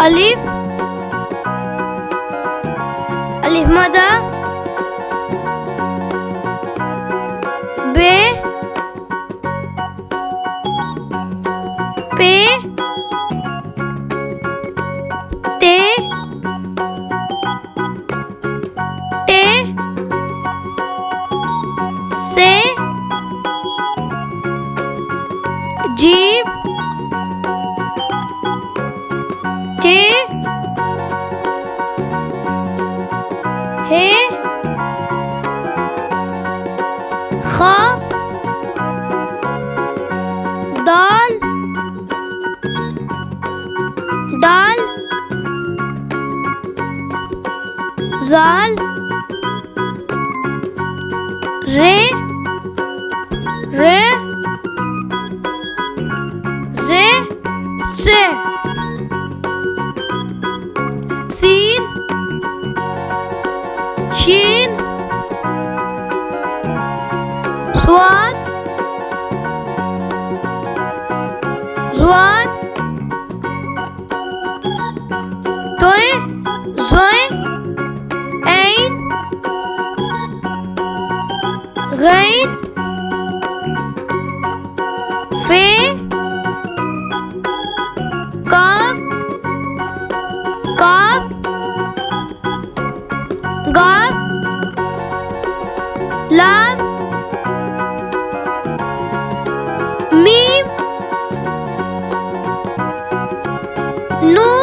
अलिफ अलिफ मदा बे पे ते टे से जीभ चे हे खा दाल दाल जाल रे रे रे से सीन शीन स्वाद ज़्वाद तोय ज़ोय ऐन गैन फे काफ काफ गाफ लाम मीम नून